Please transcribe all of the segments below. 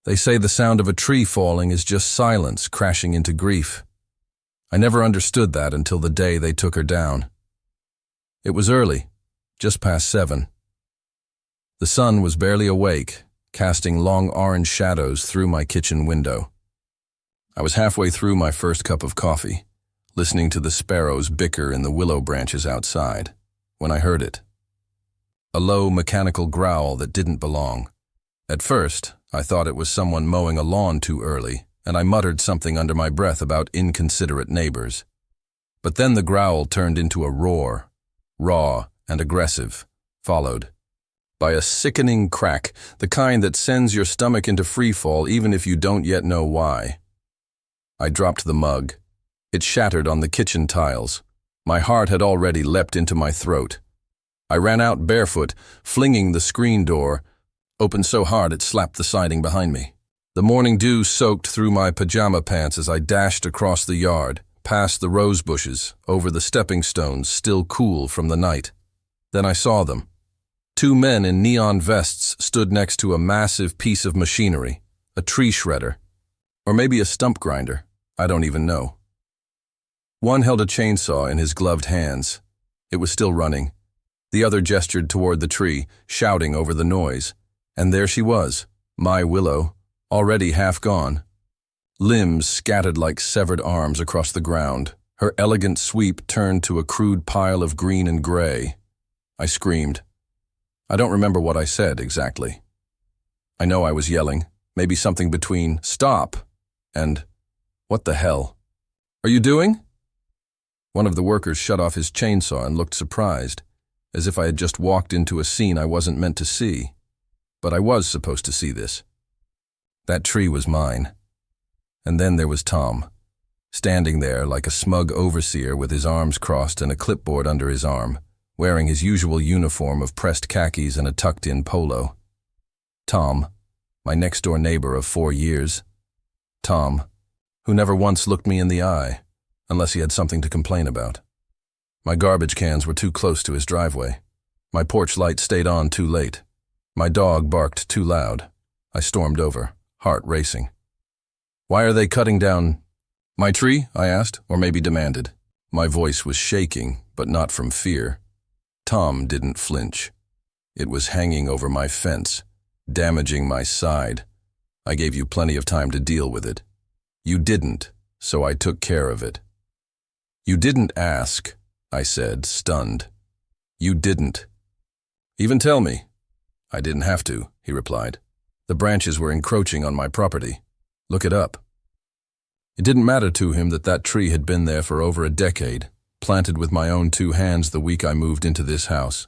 They say the sound of a tree falling is just silence crashing into grief. I never understood that until the day they took her down. It was early, just past 7. The sun was barely awake, casting long orange shadows through my kitchen window. I was halfway through my first cup of coffee, listening to the sparrows bicker in the willow branches outside, when I heard it. A low, mechanical growl that didn't belong. At first, I thought it was someone mowing a lawn too early, and I muttered something under my breath about inconsiderate neighbors. But then the growl turned into a roar, raw and aggressive, followed by a sickening crack, the kind that sends your stomach into freefall even if you don't yet know why. I dropped the mug. It shattered on the kitchen tiles. My heart had already leapt into my throat. I ran out barefoot, flinging the screen door open so hard it slapped the siding behind me. The morning dew soaked through my pajama pants as I dashed across the yard, past the rose bushes, over the stepping stones still cool from the night. Then I saw them. 2 men in neon vests stood next to a massive piece of machinery, a tree shredder, or maybe a stump grinder, I don't even know. One held a chainsaw in his gloved hands. It was still running. The other gestured toward the tree, shouting over the noise. And there she was, my Willow, already half gone. Limbs scattered like severed arms across the ground, her elegant sweep turned to a crude pile of green and gray. I screamed. I don't remember what I said exactly. I know I was yelling, maybe something between "stop" and "what the hell are you doing?" One of the workers shut off his chainsaw and looked surprised, as if I had just walked into a scene I wasn't meant to see. But I was supposed to see this. That tree was mine. And then there was Tom, standing there like a smug overseer with his arms crossed and a clipboard under his arm, wearing his usual uniform of pressed khakis and a tucked-in polo. Tom, my next-door neighbor of 4 years. Tom, who never once looked me in the eye, unless he had something to complain about. My garbage cans were too close to his driveway. My porch light stayed on too late. My dog barked too loud. I stormed over, heart racing. "Why are they cutting down my tree?" I asked, or maybe demanded. My voice was shaking, but not from fear. Tom didn't flinch. It was hanging over my fence, damaging my side. I gave you plenty of time to deal with it. You didn't, so I took care of it. You didn't ask, I said, stunned. You didn't. Even tell me. I didn't have to, he replied. The branches were encroaching on my property. Look it up. It didn't matter to him that that tree had been there for over a decade, planted with my own 2 hands the week I moved into this house.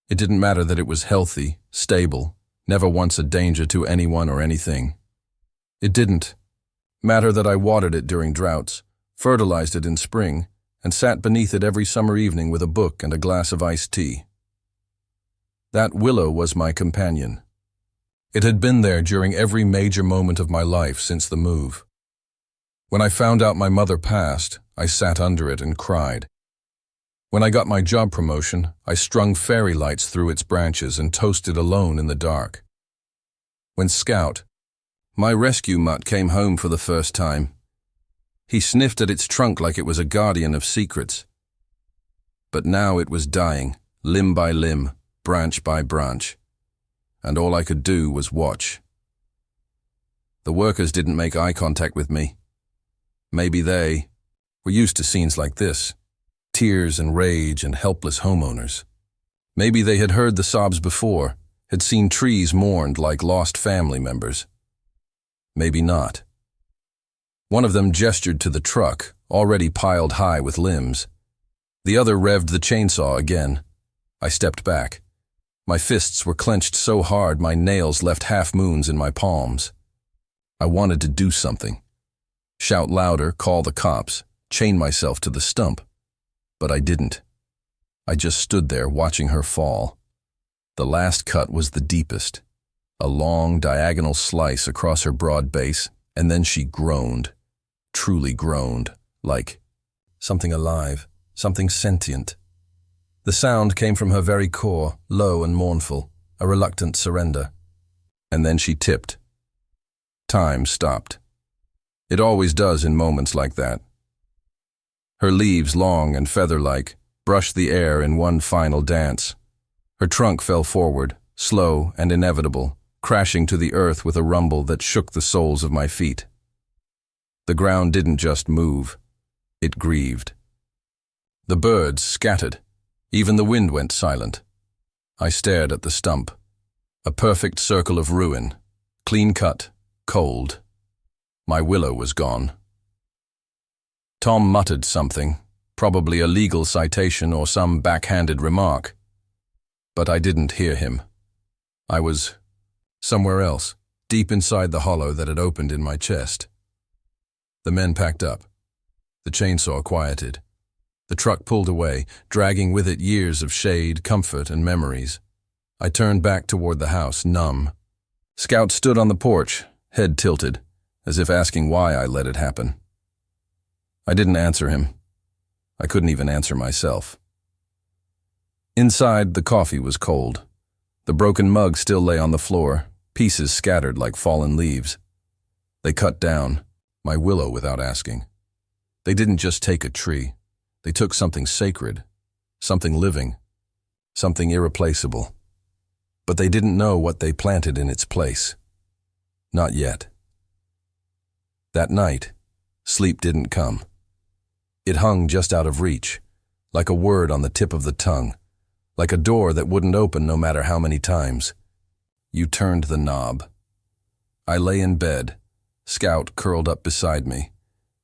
It didn't matter that it was healthy, stable, never once a danger to anyone or anything. It didn't matter that I watered it during droughts, fertilized it in spring, and sat beneath it every summer evening with a book and a glass of iced tea. That Willow was my companion. It had been there during every major moment of my life since the move. When I found out my mother passed, I sat under it and cried. When I got my job promotion, I strung fairy lights through its branches and toasted alone in the dark. When Scout, my rescue mutt, came home for the first time, he sniffed at its trunk like it was a guardian of secrets. But now it was dying, limb by limb, branch by branch, and all I could do was watch. The workers didn't make eye contact with me. Maybe they were used to scenes like this, tears and rage and helpless homeowners. Maybe they had heard the sobs before, had seen trees mourned like lost family members. Maybe not. One of them gestured to the truck, already piled high with limbs. The other revved the chainsaw again. I stepped back. My fists were clenched so hard my nails left half-moons in my palms. I wanted to do something. Shout louder, call the cops, chain myself to the stump. But I didn't. I just stood there watching her fall. The last cut was the deepest, a long diagonal slice across her broad base, and then she groaned, truly groaned, like something alive, something sentient. The sound came from her very core, low and mournful, a reluctant surrender. And then she tipped. Time stopped. It always does in moments like that. Her leaves, long and feather-like, brushed the air in one final dance. Her trunk fell forward, slow and inevitable, crashing to the earth with a rumble that shook the soles of my feet. The ground didn't just move, it grieved. The birds scattered. Even the wind went silent. I stared at the stump. A perfect circle of ruin, clean-cut, cold. My willow was gone. Tom muttered something, probably a legal citation or some backhanded remark. But I didn't hear him. I was somewhere else, deep inside the hollow that had opened in my chest. The men packed up. The chainsaw quieted. The truck pulled away, dragging with it years of shade, comfort, and memories. I turned back toward the house, numb. Scout stood on the porch, head tilted, as if asking why I let it happen. I didn't answer him. I couldn't even answer myself. Inside, the coffee was cold. The broken mug still lay on the floor, pieces scattered like fallen leaves. They cut down, my willow without asking. They didn't just take a tree. They took something sacred, something living, something irreplaceable. But they didn't know what they planted in its place. Not yet. That night, sleep didn't come. It hung just out of reach, like a word on the tip of the tongue, like a door that wouldn't open no matter how many times. You turned the knob. I lay in bed, Scout curled up beside me,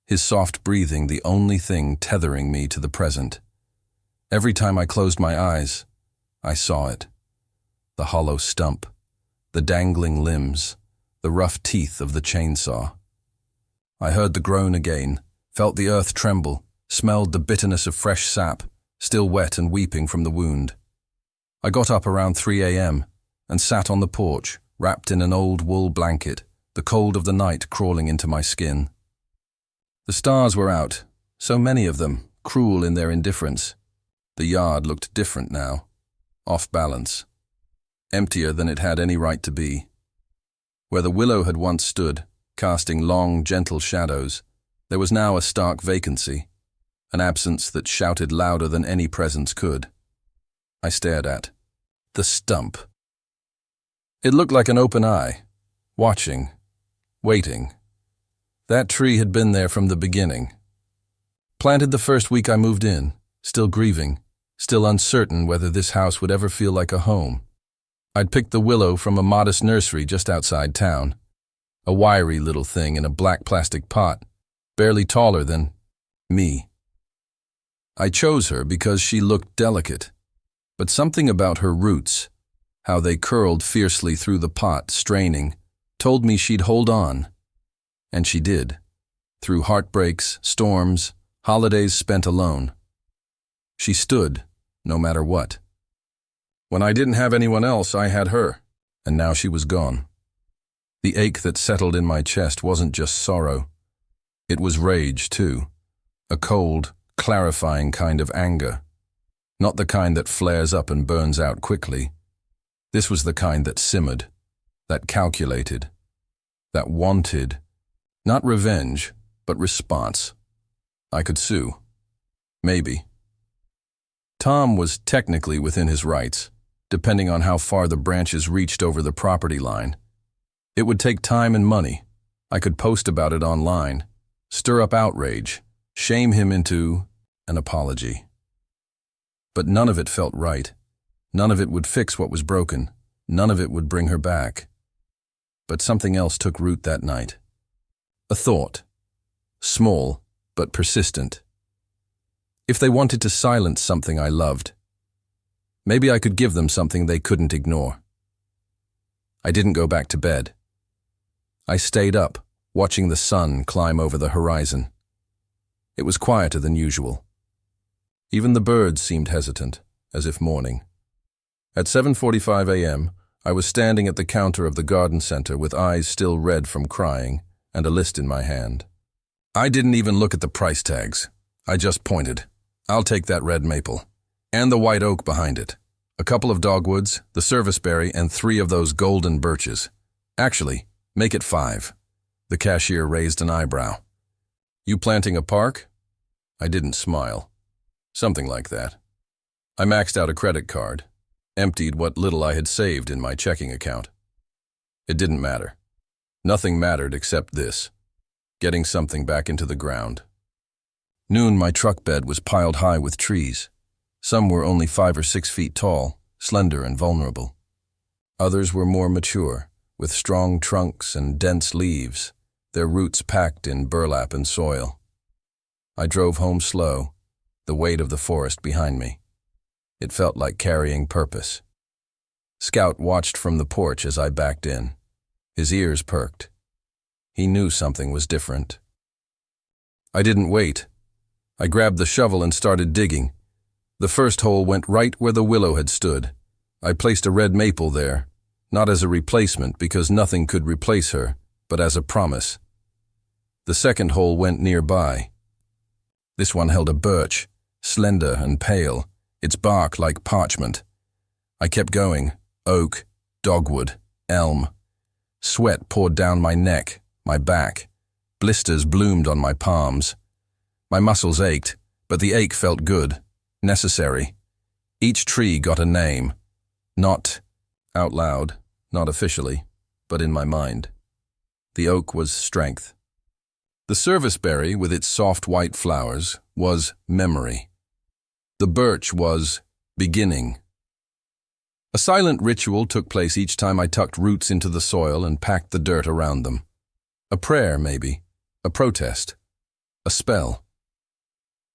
his soft breathing the only thing tethering me to the present. Every time I closed my eyes, I saw it. The hollow stump, the dangling limbs, the rough teeth of the chainsaw. I heard the groan again, felt the earth tremble, smelled the bitterness of fresh sap, still wet and weeping from the wound. I got up around 3 a.m. and sat on the porch, wrapped in an old wool blanket, the cold of the night crawling into my skin. The stars were out, so many of them, cruel in their indifference. The yard looked different now, off balance, emptier than it had any right to be. Where the willow had once stood, casting long, gentle shadows, there was now a stark vacancy, an absence that shouted louder than any presence could. I stared at the stump. It looked like an open eye, watching, waiting. That tree had been there from the beginning. Planted the first week I moved in, still grieving, still uncertain whether this house would ever feel like a home. I'd picked the willow from a modest nursery just outside town, a wiry little thing in a black plastic pot, barely taller than me. I chose her because she looked delicate, but something about her roots, how they curled fiercely through the pot, straining, told me she'd hold on. And she did, through heartbreaks, storms, holidays spent alone. She stood, no matter what. When I didn't have anyone else, I had her, and now she was gone. The ache that settled in my chest wasn't just sorrow. It was rage, too. A cold, clarifying kind of anger. Not the kind that flares up and burns out quickly. This was the kind that simmered, that calculated, that wanted, not revenge, but response. I could sue. Maybe. Tom was technically within his rights, depending on how far the branches reached over the property line. It would take time and money. I could post about it online, stir up outrage, shame him into an apology. But none of it felt right. None of it would fix what was broken. None of it would bring her back. But something else took root that night. A thought. Small, but persistent. If they wanted to silence something I loved, maybe I could give them something they couldn't ignore. I didn't go back to bed. I stayed up, watching the sun climb over the horizon. It was quieter than usual. Even the birds seemed hesitant, as if mourning. At 7:45 a.m., I was standing at the counter of the garden center with eyes still red from crying and a list in my hand. I didn't even look at the price tags. I just pointed. I'll take that red maple. And the white oak behind it. A couple of dogwoods, the serviceberry, and 3 of those golden birches. Actually, make it 5. The cashier raised an eyebrow. You planting a park? I didn't smile. Something like that. I maxed out a credit card, emptied what little I had saved in my checking account. It didn't matter. Nothing mattered except this, getting something back into the ground. Noon, my truck bed was piled high with trees. Some were only 5 or 6 feet tall, slender and vulnerable. Others were more mature, with strong trunks and dense leaves, their roots packed in burlap and soil. I drove home slow, the weight of the forest behind me. It felt like carrying purpose. Scout watched from the porch as I backed in. His ears perked. He knew something was different. I didn't wait. I grabbed the shovel and started digging. The first hole went right where the willow had stood. I placed a red maple there, not as a replacement because nothing could replace her, but as a promise. The second hole went nearby. This one held a birch, slender and pale, its bark like parchment. I kept going. Oak, dogwood, elm. Sweat poured down my neck, my back. Blisters bloomed on my palms. My muscles ached, but the ache felt good, necessary. Each tree got a name. Not out loud, not officially, but in my mind. The oak was strength. The serviceberry, with its soft white flowers, was memory. The birch was beginning. A silent ritual took place each time I tucked roots into the soil and packed the dirt around them. A prayer, maybe. A protest. A spell.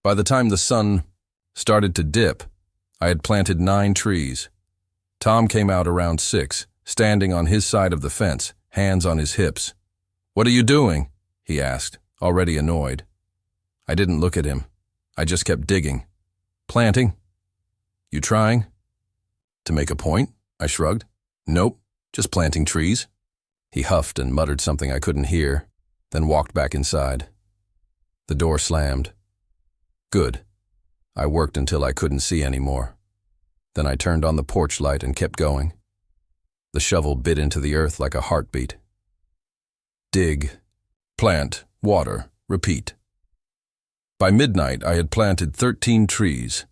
By the time the sun started to dip, I had planted 9 trees. Tom came out around 6, standing on his side of the fence, hands on his hips. "What are you doing?" he asked, already annoyed. I didn't look at him. I just kept digging. "Planting." "You trying?" "To make a point?" I shrugged. "Nope, just planting trees." He huffed and muttered something I couldn't hear, then walked back inside. The door slammed. Good. I worked until I couldn't see anymore. Then I turned on the porch light and kept going. The shovel bit into the earth like a heartbeat. Dig, plant, water, repeat. By midnight, I had planted 13 trees.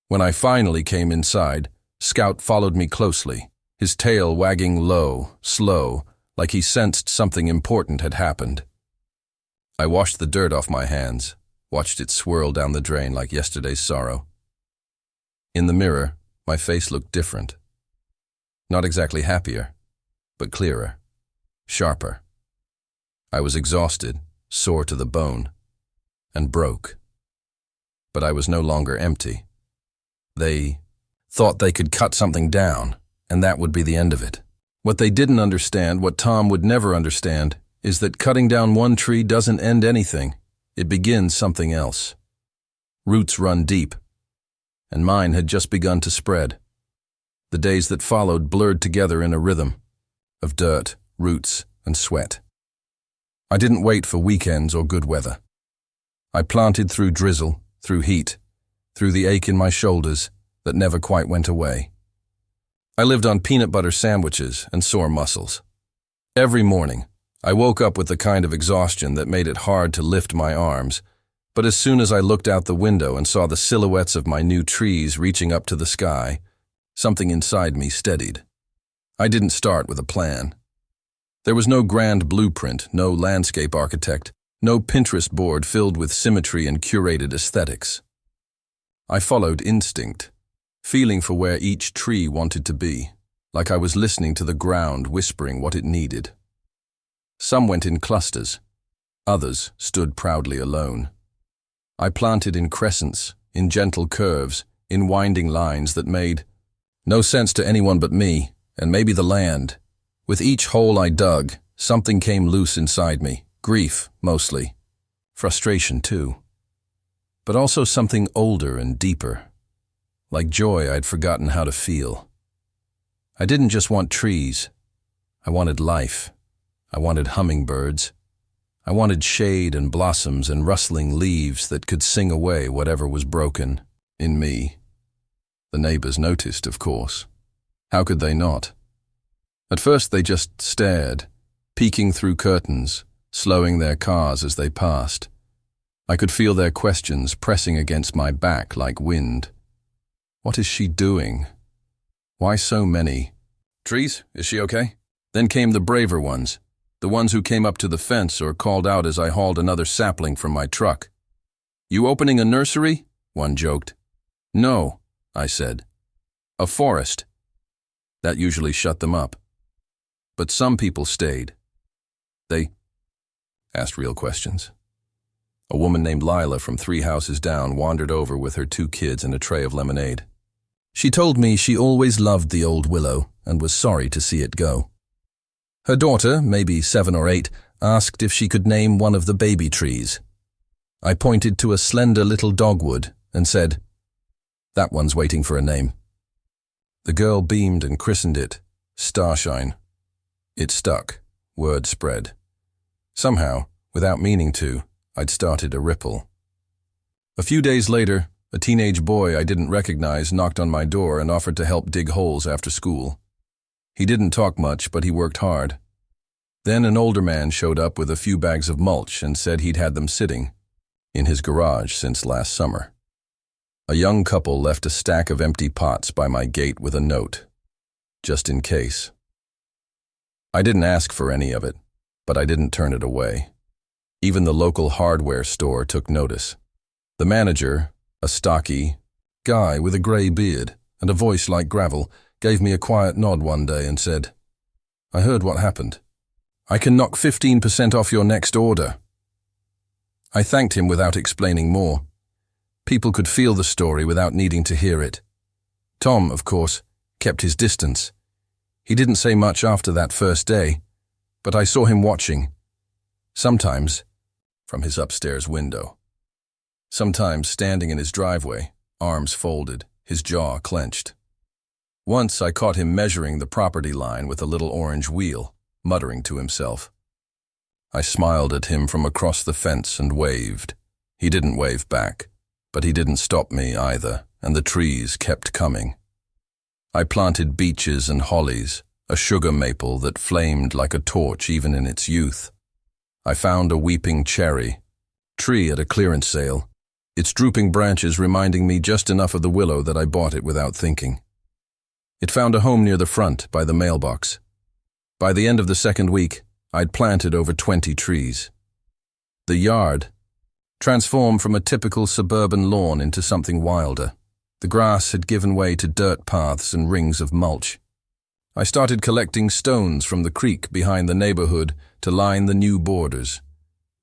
When I finally came inside, Scout followed me closely, his tail wagging low, slow, like he sensed something important had happened. I washed the dirt off my hands, watched it swirl down the drain like yesterday's sorrow. In the mirror, my face looked different. Not exactly happier, but clearer, sharper. I was exhausted, sore to the bone, and broke. But I was no longer empty. They thought they could cut something down, and that would be the end of it. What they didn't understand, what Tom would never understand, is that cutting down one tree doesn't end anything. It begins something else. Roots run deep, and mine had just begun to spread. The days that followed blurred together in a rhythm of dirt, roots, and sweat. I didn't wait for weekends or good weather. I planted through drizzle, through heat, through the ache in my shoulders that never quite went away. I lived on peanut butter sandwiches and sore muscles. Every morning, I woke up with the kind of exhaustion that made it hard to lift my arms, but as soon as I looked out the window and saw the silhouettes of my new trees reaching up to the sky, something inside me steadied. I didn't start with a plan. There was no grand blueprint, no landscape architect, no Pinterest board filled with symmetry and curated aesthetics. I followed instinct, feeling for where each tree wanted to be, like I was listening to the ground whispering what it needed. Some went in clusters, others stood proudly alone. I planted in crescents, in gentle curves, in winding lines that made no sense to anyone but me, and maybe the land. With each hole I dug, something came loose inside me, grief, mostly. Frustration, too. But also something older and deeper. Like joy I'd forgotten how to feel. I didn't just want trees. I wanted life. I wanted hummingbirds. I wanted shade and blossoms and rustling leaves that could sing away whatever was broken in me. The neighbors noticed, of course. How could they not? At first they just stared, peeking through curtains, slowing their cars as they passed. I could feel their questions pressing against my back like wind. What is she doing? Why so many? Trees, is she okay? Then came the braver ones, the ones who came up to the fence or called out as I hauled another sapling from my truck. You opening a nursery? One joked. No, I said. A forest. That usually shut them up. But some people stayed. They asked real questions. A woman named Lila from 3 houses down wandered over with her 2 kids and a tray of lemonade. She told me she always loved the old willow and was sorry to see it go. Her daughter, maybe 7 or 8, asked if she could name one of the baby trees. I pointed to a slender little dogwood and said, "That one's waiting for a name." The girl beamed and christened it Starshine. It stuck. Word spread. Somehow, without meaning to, I'd started a ripple. A few days later, a teenage boy I didn't recognize knocked on my door and offered to help dig holes after school. He didn't talk much, but he worked hard. Then an older man showed up with a few bags of mulch and said he'd had them sitting in his garage since last summer. A young couple left a stack of empty pots by my gate with a note, just in case. I didn't ask for any of it, but I didn't turn it away. Even the local hardware store took notice. The manager, a stocky guy with a gray beard and a voice like gravel, gave me a quiet nod one day and said, "I heard what happened. I can knock 15% off your next order." I thanked him without explaining more. People could feel the story without needing to hear it. Tom, of course, kept his distance. He didn't say much after that first day, but I saw him watching. Sometimes from his upstairs window. Sometimes standing in his driveway, arms folded, his jaw clenched. Once I caught him measuring the property line with a little orange wheel, muttering to himself. I smiled at him from across the fence and waved. He didn't wave back, but he didn't stop me either, and the trees kept coming. I planted beeches and hollies, a sugar maple that flamed like a torch even in its youth. I found a weeping cherry tree at a clearance sale, its drooping branches reminding me just enough of the willow that I bought it without thinking. It found a home near the front, by the mailbox. By the end of the second week, I'd planted over 20 trees. The yard transformed from a typical suburban lawn into something wilder. The grass had given way to dirt paths and rings of mulch. I started collecting stones from the creek behind the neighborhood to line the new borders.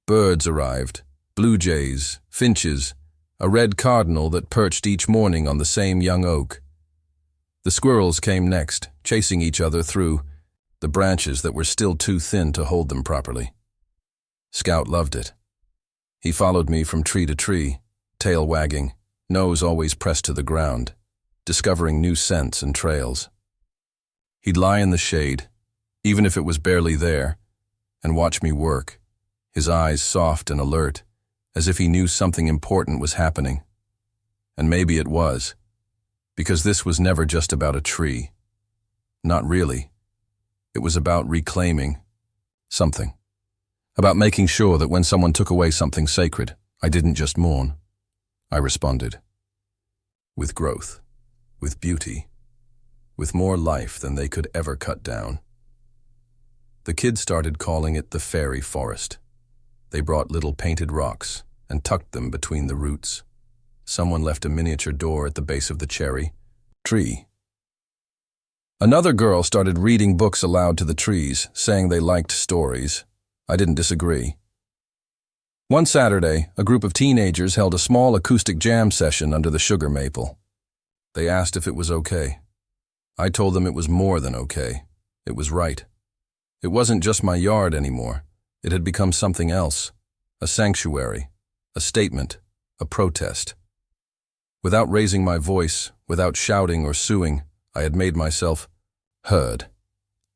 Birds arrived, blue jays, finches, a red cardinal that perched each morning on the same young oak. The squirrels came next, chasing each other through the branches that were still too thin to hold them properly. Scout loved it. He followed me from tree to tree, tail wagging, nose always pressed to the ground, discovering new scents and trails. He'd lie in the shade, even if it was barely there, and watch me work, his eyes soft and alert, as if he knew something important was happening. And maybe it was, because this was never just about a tree. Not really. It was about reclaiming something. About making sure that when someone took away something sacred, I didn't just mourn. I responded. With growth, with beauty, with more life than they could ever cut down. The kids started calling it the fairy forest. They brought little painted rocks and tucked them between the roots. Someone left a miniature door at the base of the cherry tree. Another girl started reading books aloud to the trees, saying they liked stories. I didn't disagree. One Saturday, a group of teenagers held a small acoustic jam session under the sugar maple. They asked if it was okay. I told them it was more than okay. It was right. It wasn't just my yard anymore. It had become something else. A sanctuary, a statement, a protest. Without raising my voice, without shouting or suing, I had made myself heard.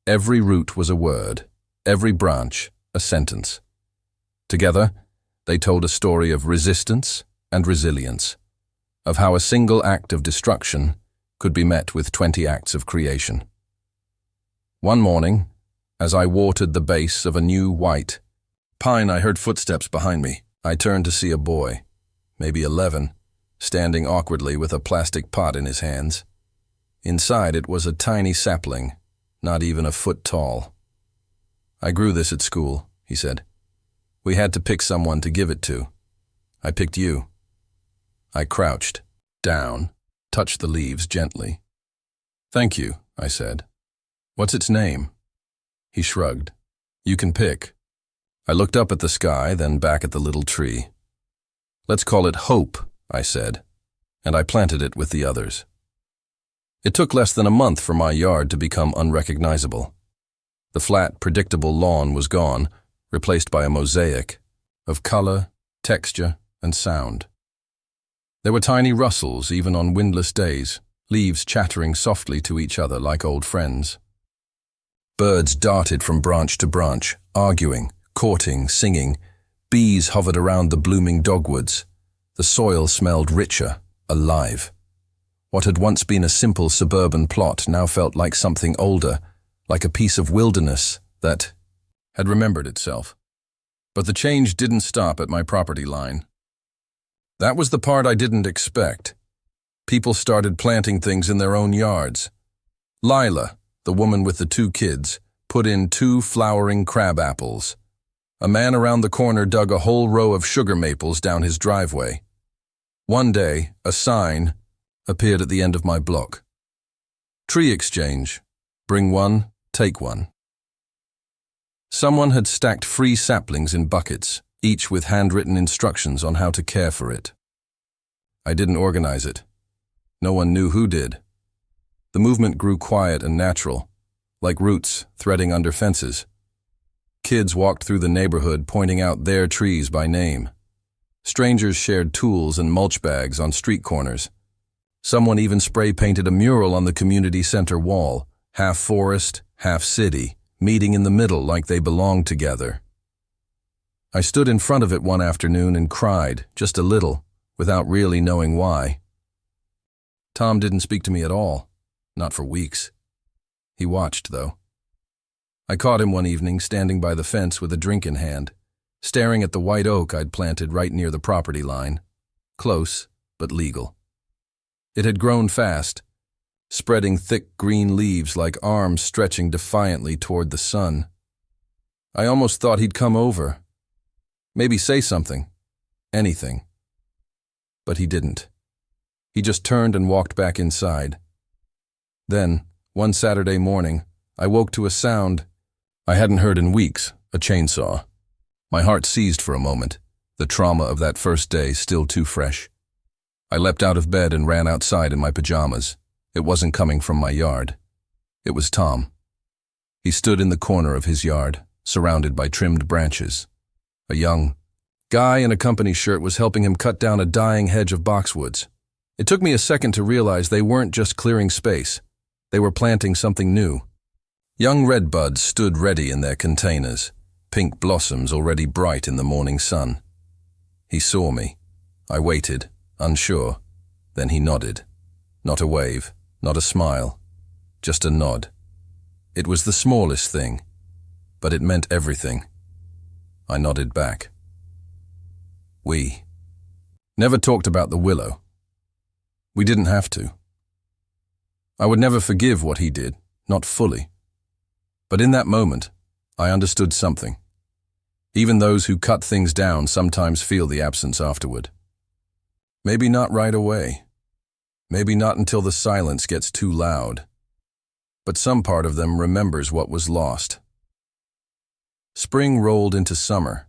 Every root was a word, every branch a sentence. Together, they told a story of resistance and resilience, of how a single act of destruction could be met with 20 acts of creation. One morning, as I watered the base of a new white pine. I heard footsteps behind me. I turned to see a boy, maybe 11, standing awkwardly with a plastic pot in his hands. Inside it was a tiny sapling, not even a foot tall. "I grew this at school," he said. "We had to pick someone to give it to. I picked you." I crouched down, touched the leaves gently. "Thank you," I said. "What's its name?" He shrugged. "You can pick." I looked up at the sky, then back at the little tree. "Let's call it Hope," I said, and I planted it with the others. It took less than a month for my yard to become unrecognizable. The flat, predictable lawn was gone, replaced by a mosaic of color, texture, and sound. There were tiny rustles even on windless days, leaves chattering softly to each other like old friends. Birds darted from branch to branch, arguing, courting, singing. Bees hovered around the blooming dogwoods. The soil smelled richer, alive. What had once been a simple suburban plot now felt like something older, like a piece of wilderness that had remembered itself. But the change didn't stop at my property line. That was the part I didn't expect. People started planting things in their own yards. Lila, the woman with the 2 kids, put in 2 flowering crab apples. A man around the corner dug a whole row of sugar maples down his driveway. One day, a sign appeared at the end of my block. "Tree exchange. Bring one, take one." Someone had stacked free saplings in buckets, each with handwritten instructions on how to care for it. I didn't organize it. No one knew who did. The movement grew quiet and natural, like roots threading under fences. Kids walked through the neighborhood pointing out their trees by name. Strangers shared tools and mulch bags on street corners. Someone even spray-painted a mural on the community center wall, half forest, half city, meeting in the middle like they belonged together. I stood in front of it one afternoon and cried, just a little, without really knowing why. Tom didn't speak to me at all, not for weeks. He watched, though. I caught him one evening standing by the fence with a drink in hand, staring at the white oak I'd planted right near the property line. Close, but legal. It had grown fast, spreading thick green leaves like arms stretching defiantly toward the sun. I almost thought he'd come over. Maybe say something. Anything. But he didn't. He just turned and walked back inside. Then, one Saturday morning, I woke to a sound I hadn't heard in weeks, a chainsaw. My heart seized for a moment, the trauma of that first day still too fresh. I leapt out of bed and ran outside in my pajamas. It wasn't coming from my yard. It was Tom. He stood in the corner of his yard, surrounded by trimmed branches. A young guy in a company shirt was helping him cut down a dying hedge of boxwoods. It took me a second to realize they weren't just clearing space. They were planting something new. Young redbuds stood ready in their containers, pink blossoms already bright in the morning sun. He saw me. I waited, unsure. Then he nodded. Not a wave, not a smile, just a nod. It was the smallest thing, but it meant everything. I nodded back. We never talked about the Willow. We didn't have to. I would never forgive what he did, not fully. But in that moment, I understood something. Even those who cut things down sometimes feel the absence afterward. Maybe not right away. Maybe not until the silence gets too loud. But some part of them remembers what was lost. Spring rolled into summer.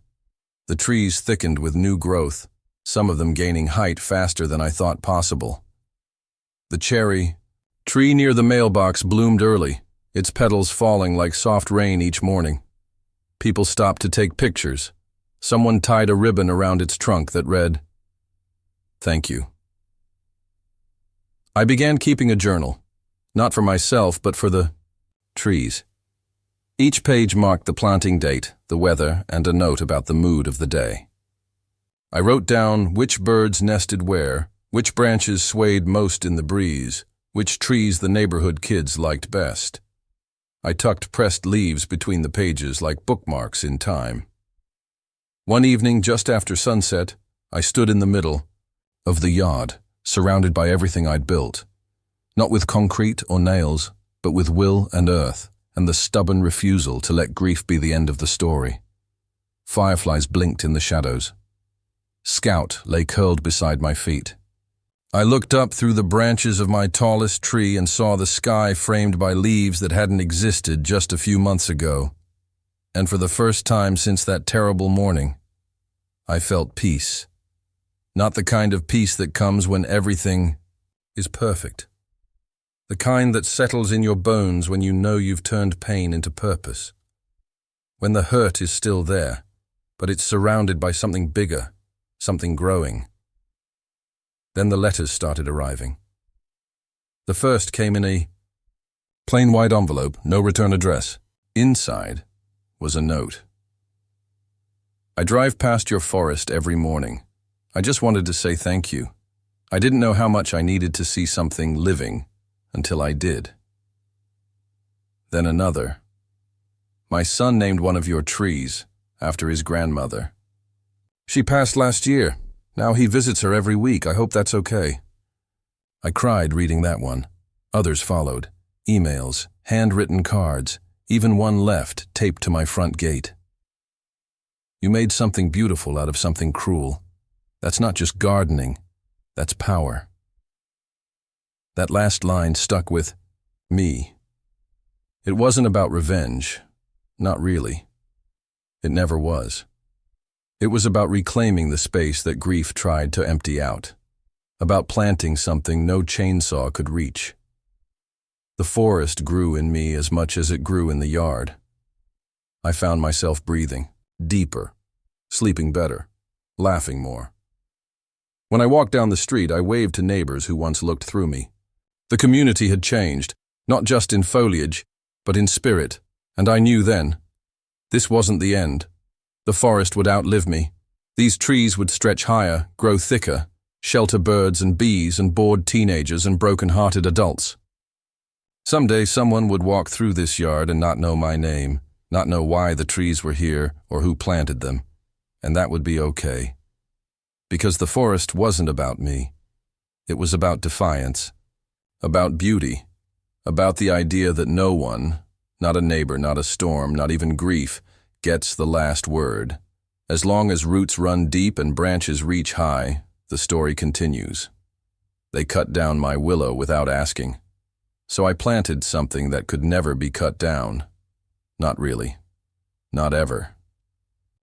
The trees thickened with new growth, some of them gaining height faster than I thought possible. The cherry tree near the mailbox bloomed early, its petals falling like soft rain each morning. People stopped to take pictures. Someone tied a ribbon around its trunk that read, "Thank you." I began keeping a journal, not for myself, but for the trees. Each page marked the planting date, the weather, and a note about the mood of the day. I wrote down which birds nested where, which branches swayed most in the breeze, which trees the neighborhood kids liked best. I tucked pressed leaves between the pages like bookmarks in time. One evening, just after sunset, I stood in the middle of the yard, surrounded by everything I'd built. Not with concrete or nails, but with will and earth, and the stubborn refusal to let grief be the end of the story. Fireflies blinked in the shadows. Scout lay curled beside my feet. I looked up through the branches of my tallest tree and saw the sky framed by leaves that hadn't existed just a few months ago. And for the first time since that terrible morning, I felt peace. Not the kind of peace that comes when everything is perfect. The kind that settles in your bones when you know you've turned pain into purpose. When the hurt is still there, but it's surrounded by something bigger, something growing. Then the letters started arriving. The first came in a plain white envelope, no return address. Inside was a note. I drive past your forest every morning. I just wanted to say thank you. I didn't know how much I needed to see something living until I did. Then another. My son named one of your trees after his grandmother. She passed last year. Now he visits her every week. I hope that's okay. I cried reading that one. Others followed. Emails, handwritten cards, even one left taped to my front gate. You made something beautiful out of something cruel. That's not just gardening. That's power. That last line stuck with me. It wasn't about revenge. Not really. It never was. It was about reclaiming the space that grief tried to empty out. About planting something no chainsaw could reach. The forest grew in me as much as it grew in the yard. I found myself breathing deeper, sleeping better, laughing more. When I walked down the street, I waved to neighbors who once looked through me. The community had changed, not just in foliage, but in spirit, and I knew then, this wasn't the end. The forest would outlive me. These trees would stretch higher, grow thicker, shelter birds and bees and bored teenagers and broken-hearted adults. Someday someone would walk through this yard and not know my name, not know why the trees were here or who planted them, and that would be okay. Because the forest wasn't about me. It was about defiance, about beauty, about the idea that no one, not a neighbor, not a storm, not even grief, gets the last word. As long as roots run deep and branches reach high, the story continues. They cut down my willow without asking. So I planted something that could never be cut down. Not really. Not ever.